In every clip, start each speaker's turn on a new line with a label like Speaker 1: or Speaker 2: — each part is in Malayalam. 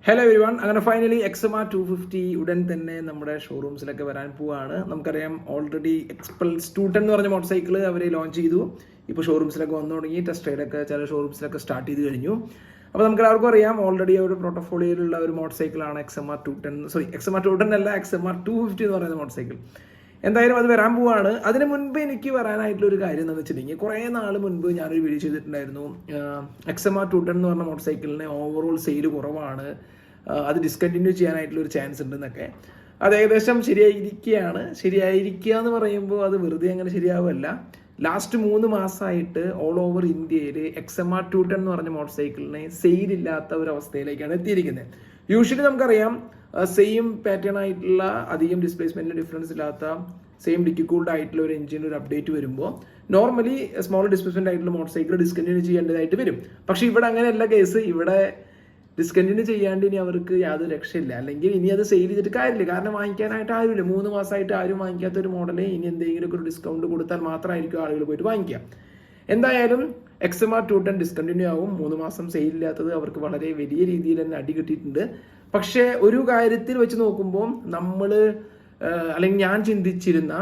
Speaker 1: Hello every one. അങ്ങനെ ഫൈനലി XMR 250 ഉടൻ തന്നെ നമ്മുടെ ഷോറൂംസിലൊക്കെ വരാൻ പോവാണ്. നമുക്കറിയാം ഓൾറെഡി എക്സ്പൾസ് 210 എന്ന് പറഞ്ഞ മോട്ടോർ സൈക്കിൾ അവർ ലോഞ്ച് ചെയ്തു. ഇപ്പോൾ ഷോറൂംസിലൊക്കെ വന്നു തുടങ്ങി. ടെസ്റ്റ് റൈഡൊക്കെ ചില ഷോറൂംസിലൊക്കെ സ്റ്റാർട്ട് ചെയ്ത് കഴിഞ്ഞു. അപ്പോൾ നമുക്ക് എല്ലാവർക്കും അറിയാം ഓൾറെഡി ഒരു പ്രോട്ടോഫോളിയോയിലുള്ള ഒരു മോട്ടോർ സൈക്കിളാണ് XMR 210 അല്ല, XMR 250 എന്ന് പറയുന്ന മോട്ടോർ സൈക്കിൾ. എന്തായാലും അത് വരാൻ പോവാണ്. അതിന് മുൻപ് എനിക്ക് വരാനായിട്ടുള്ള ഒരു കാര്യം എന്താണെന്ന് വെച്ചിട്ടുണ്ടെങ്കിൽ, കുറേ നാൾ മുൻപ് ഞാനൊരു വീഡിയോ ചെയ്തിട്ടുണ്ടായിരുന്നു. XMR 210 എന്ന് പറഞ്ഞ മോട്ടോർ സൈക്കിളിന് ഓവറോൾ സെയിൽ കുറവാണ്, അത് ഡിസ്കണ്ടിന്യൂ ചെയ്യാനായിട്ടുള്ള ഒരു ചാൻസ് ഉണ്ടെന്നൊക്കെ. അത് ഏകദേശം ശരിയായിരിക്കുക എന്ന് പറയുമ്പോൾ അത് വെറുതെ അങ്ങനെ ശരിയാവുമല്ല. ലാസ്റ്റ് 3 മാസമായിട്ട് ഓൾ ഓവർ ഇന്ത്യയിൽ XMR 210 എന്ന് പറഞ്ഞ മോട്ടോർ സൈക്കിളിന് സെയിൽ ഇല്ലാത്ത ഒരു അവസ്ഥയിലേക്കാണ് എത്തിയിരിക്കുന്നത്. യൂഷ്വലി നമുക്കറിയാം സെയിം പാറ്റേൺ ആയിട്ടുള്ള, അധികം ഡിസ്പ്ലേസ്മെന്റിൽ ഡിഫറൻസ് ഇല്ലാത്ത, സെയിം ലിക്വിഡ് കൂൾഡ് ആയിട്ടുള്ള ഒരു എഞ്ചിന് ഒരു അപ്ഡേറ്റ് വരുമ്പോൾ നോർമലി സ്മോൾ ഡിസ്പ്ലേസ്മെന്റ് ആയിട്ടുള്ള മോട്ടോർ സൈക്കിൾ ഡിസ്കണ്ടിന്യൂ ചെയ്യേണ്ടതായിട്ട് വരും. പക്ഷേ ഇവിടെ അങ്ങനെയല്ല കേസ്. ഇവിടെ ഡിസ്കണ്ടിന്യൂ ചെയ്യാണ്ട് ഇനി അവർക്ക് യാതൊരു രക്ഷയില്ല. അല്ലെങ്കിൽ ഇനി അത് സെയിൽ ചെയ്തിട്ട് കാര്യമില്ല. കാരണം വാങ്ങിക്കാനായിട്ട് ആരുമില്ല. 3 മാസമായിട്ട് ആരും വാങ്ങിക്കാത്ത ഒരു മോഡല് ഇനി എന്തെങ്കിലും ഒരു ഡിസ്കൗണ്ട് കൊടുത്താൽ മാത്രമായിരിക്കും ആളുകൾ പോയിട്ട് വാങ്ങിക്കുക. എന്തായാലും XMR 210 ഡിസ്കണ്ടിന്യൂ ആവും. 3 മാസം സെയിൽ ഇല്ലാത്തത് അവർക്ക് വളരെ വലിയ രീതിയിൽ തന്നെ അടി കിട്ടിയിട്ടുണ്ട്. പക്ഷേ ഒരു കാര്യത്തിൽ വെച്ച് നോക്കുമ്പോൾ അല്ലെങ്കിൽ ഞാൻ ചിന്തിച്ചിരുന്ന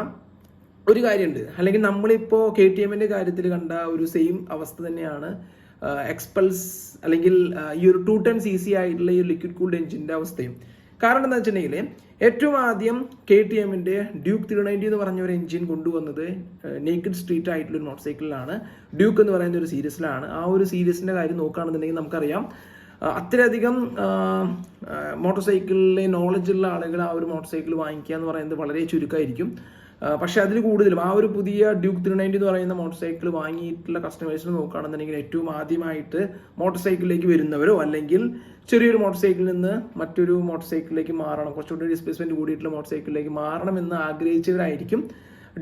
Speaker 1: ഒരു കാര്യമുണ്ട്. അല്ലെങ്കിൽ നമ്മളിപ്പോൾ KTMന്റെ കാര്യത്തിൽ കണ്ട ഒരു സെയിം അവസ്ഥ തന്നെയാണ് എക്സ്പൾസ് അല്ലെങ്കിൽ ഈ ഒരു 210cc ആയിട്ടുള്ള ഈ ലിക്വിഡ് കൂൾഡ് എഞ്ചിൻ്റെ അവസ്ഥയും. കാരണം എന്താ വെച്ചിട്ടുണ്ടെങ്കിൽ, ഏറ്റവും ആദ്യം KTMന്റെ ഡ്യൂക്ക് 390 എന്ന് പറഞ്ഞ ഒരു എഞ്ചിൻ കൊണ്ടുവന്നത് നേക്കഡ് സ്ട്രീറ്റ് ആയിട്ടുള്ള ഒരു മോട്ടോർ സൈക്കിളിലാണ്. ഡ്യൂക്ക് എന്ന് പറയുന്ന ഒരു സീരീസിലാണ്. ആ ഒരു സീരീസിന്റെ കാര്യം നോക്കുകയാണെന്നുണ്ടെങ്കിൽ നമുക്കറിയാം അത്രയധികം മോട്ടോർ സൈക്കിളിലെ നോളജ് ഉള്ള ആളുകൾ ആ ഒരു മോട്ടോർ സൈക്കിൾ വാങ്ങിക്കുക എന്ന് പറയുന്നത് വളരെ ചുരുക്കമായിരിക്കും. പക്ഷെ അതിൽ കൂടുതലും ആ ഒരു പുതിയ ഡ്യൂക്ക് 390 എന്ന് പറയുന്ന മോട്ടോർ സൈക്കിൾ വാങ്ങിയിട്ടുള്ള കസ്റ്റമേഴ്സിന് നോക്കുകയാണെന്നുണ്ടെങ്കിൽ, ഏറ്റവും ആദ്യമായിട്ട് മോട്ടോർ സൈക്കിളിലേക്ക് വരുന്നവരോ അല്ലെങ്കിൽ ചെറിയൊരു മോട്ടോർ സൈക്കിളിൽ നിന്ന് മറ്റൊരു മോട്ടോർ സൈക്കിളിലേക്ക് മാറണം, കുറച്ചുകൂടി ഡിസ്പ്ലേസ്മെന്റ് കൂടിയിട്ടുള്ള മോട്ടോർ സൈക്കിളിലേക്ക് മാറണം എന്ന് ആഗ്രഹിച്ചവരായിരിക്കും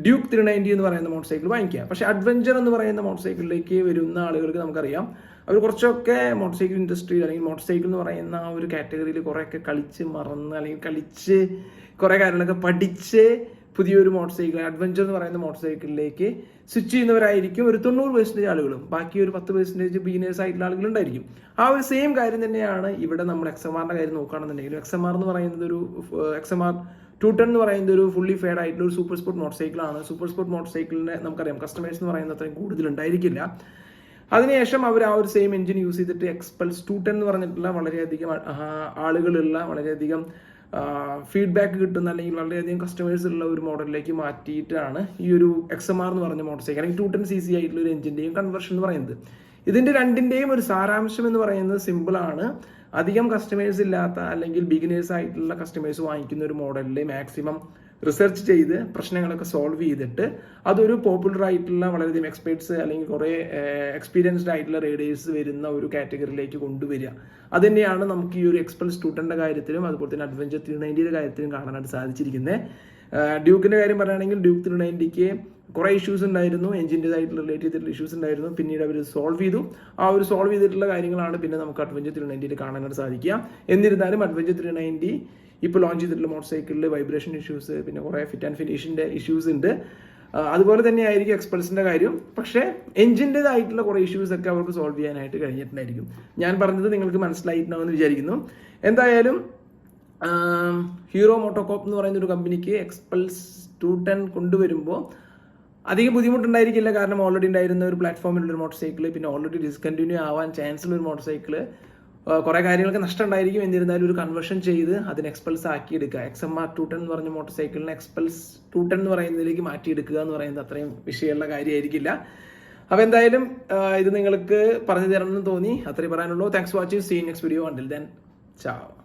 Speaker 1: ഡ്യൂക്ക് 390 എന്ന് പറയുന്ന മോട്ടോർ സൈക്കിൾ വാങ്ങിക്കുക. പക്ഷേ അഡ്വഞ്ചർ എന്ന് പറയുന്ന മോട്ടോർ സൈക്കിളിലേക്ക് വരുന്ന ആളുകൾക്ക് നമുക്കറിയാം അവർ കുറച്ചൊക്കെ മോട്ടോർ സൈക്കിൾ ഇൻഡസ്ട്രിയിൽ അല്ലെങ്കിൽ മോട്ടോർ സൈക്കിൾ എന്ന് പറയുന്ന ആ ഒരു കാറ്റഗറിയിൽ കുറേയൊക്കെ കളിച്ച് മറന്ന് അല്ലെങ്കിൽ കളിച്ച് കുറേ കാര്യങ്ങളൊക്കെ പഠിച്ച് പുതിയൊരു മോട്ടോർ സൈക്കിൾ അഡ്വഞ്ചർ എന്ന് പറയുന്ന മോട്ടോർ സൈക്കിളിലേക്ക് സ്വിച്ച് ചെയ്യുന്നവരായിരിക്കും ഒരു 90% ആളുകളും. ബാക്കി ഒരു 10% ബിഗിനേഴ്സ് ആയിട്ടുള്ള ആളുകളുണ്ടായിരിക്കും. ആ ഒരു സെയിം കാര്യം തന്നെയാണ് ഇവിടെ നമ്മൾ XMRന്റെ കാര്യം നോക്കുകയാണെന്നുണ്ടെങ്കിൽ, XMR എന്ന് പറയുന്നത് ഒരു XMR 210 എന്ന് പറയുന്നത് ഒരു ഫുള്ളി ഫെയർഡ് ആയിട്ടുള്ള ഒരു സൂപ്പർ സ്പോർട്ട് മോട്ടോർ സൈക്കിളാണ്. സൂപ്പർ സ്പോർട്ട് മോട്ടോർ സൈക്കിളിന് നമുക്കറിയാം കസ്റ്റമേഴ്സ് എന്ന് പറയുന്നത് അത്രയും കൂടുതലുണ്ടായിരിക്കില്ല. അതിനുശേഷം അവർ ആ ഒരു സെയിം എഞ്ചിൻ യൂസ് ചെയ്തിട്ട് എക്സ്പൾസ് 210 എന്ന് പറഞ്ഞിട്ടുള്ള വളരെയധികം ആളുകളുള്ള, വളരെയധികം ഫീഡ്ബാക്ക് കിട്ടുന്ന അല്ലെങ്കിൽ വളരെയധികം കസ്റ്റമേഴ്സ് ഉള്ള ഒരു മോഡലിലേക്ക് മാറ്റിയിട്ടാണ് ഈ ഒരു XMR എന്ന് പറഞ്ഞ മോട്ടോർ സൈക്കിൾ അല്ലെങ്കിൽ 210cc ആയിട്ടുള്ള ഒരു എഞ്ചിന്റെയും കൺവേർഷൻ എന്ന് പറയുന്നത്. ഇതിന്റെ രണ്ടിന്റെയും ഒരു സാരാംശം എന്ന് പറയുന്നത് സിമ്പിളാണ്. അധികം കസ്റ്റമേഴ്സ് ഇല്ലാത്ത അല്ലെങ്കിൽ ബിഗിനേഴ്സ് ആയിട്ടുള്ള കസ്റ്റമേഴ്സ് വാങ്ങിക്കുന്ന ഒരു മോഡലിൽ മാക്സിമം റിസർച്ച് ചെയ്ത് പ്രശ്നങ്ങളൊക്കെ സോൾവ് ചെയ്തിട്ട് അതൊരു പോപ്പുലർ ആയിട്ടുള്ള വളരെയധികം എക്സ്പേർട്സ് അല്ലെങ്കിൽ കുറേ എക്സ്പീരിയൻസ്ഡ് ആയിട്ടുള്ള റൈഡേഴ്സ് വരുന്ന ഒരു കാറ്റഗറിയിലേക്ക് കൊണ്ടുവരിക. അത് തന്നെയാണ് നമുക്ക് ഈ ഒരു എക്സ്പൾസ് 210ന്റെ കാര്യത്തിലും അതുപോലെ തന്നെ അഡ്വഞ്ചർ 390യുടെ കാര്യത്തിലും കാണാനായിട്ട് സാധിച്ചിരിക്കുന്നത്. ഡ്യൂക്കിന്റെ കാര്യം പറയുകയാണെങ്കിൽ ഡ്യൂക്ക് 390ക്ക് കുറേ ഇഷ്യൂസ് ഉണ്ടായിരുന്നു, എഞ്ചിൻ്റെതായിട്ട് റിലേറ്റ് ചെയ്തിട്ടുള്ള ഇഷ്യൂസ് ഉണ്ടായിരുന്നു. പിന്നീട് അവർ സോൾവ് ചെയ്തു. ആ ഒരു സോൾവ് ചെയ്തിട്ടുള്ള കാര്യങ്ങളാണ് പിന്നെ നമുക്ക് അഡ്വഞ്ചർ 390യിൽ കാണാനായിട്ട് സാധിക്കുക. എന്നിരുന്നാലും അഡ്വഞ്ചർ 390 ഇപ്പോൾ ലോഞ്ച് ചെയ്തിട്ടുള്ള മോട്ടോർ സൈക്കിളിൽ വൈബ്രേഷൻ ഇഷ്യൂസ്, പിന്നെ കുറേ ഫിറ്റ് ആൻഡ് ഫിനിഷിൻ്റെ ഇഷ്യൂസ് ഉണ്ട്. അതുപോലെ തന്നെ ആയിരിക്കും എക്സ്പൾസിൻ്റെ കാര്യം. പക്ഷേ എഞ്ചിൻ്റെതായിട്ടുള്ള കുറേ ഇഷ്യൂസ് ഒക്കെ അവർക്ക് സോൾവ് ചെയ്യാനായിട്ട് കഴിഞ്ഞിട്ടുണ്ടായിരിക്കും. ഞാൻ പറഞ്ഞത് നിങ്ങൾക്ക് മനസ്സിലായിട്ടുണ്ടാവുമെന്ന് വിചാരിക്കുന്നു. എന്തായാലും ഹീറോ മോട്ടോകോപ്പ് എന്ന് പറയുന്ന ഒരു കമ്പനിക്ക് എക്സ്പൾസ് 210 കൊണ്ടുവരുമ്പോൾ അധികം ബുദ്ധിമുട്ടുണ്ടായിരിക്കില്ല. കാരണം ഓൾറെഡി ഉണ്ടായിരുന്ന ഒരു പ്ലാറ്റ്ഫോമിലുള്ള ഒരു മോട്ടോർ സൈക്കിൾ, പിന്നെ ഓൾറെഡി ഡിസ്കണ്ടിന്യൂ ആവാൻ ചാൻസ് ഉള്ള ഒരു മോട്ടോർ സൈക്കിൾ, കുറേ കാര്യങ്ങൾക്ക് നഷ്ടം ഉണ്ടായിരിക്കും. എന്നിരുന്നാലും ഒരു കൺവേർഷൻ ചെയ്ത് അതിന് എക്സ്പൾസ് ആക്കിയെടുക്കുക, XMR 210 എന്ന് പറഞ്ഞ മോട്ടോർ സൈക്കിളിനെ എക്സ്പൾസ് 210 എന്ന് പറയുന്നതിലേക്ക് മാറ്റിയെടുക്കുക എന്ന് പറയുന്നത് അത്രയും വിഷയമുള്ള കാര്യമായിരിക്കില്ല. അപ്പോൾ എന്തായാലും ഇത് നിങ്ങൾക്ക് പറഞ്ഞു തരണമെന്ന് തോന്നി, അത്രയും പറയാനുള്ളൂ. Thanks for watching. See you next video. Until then, ചാവ്.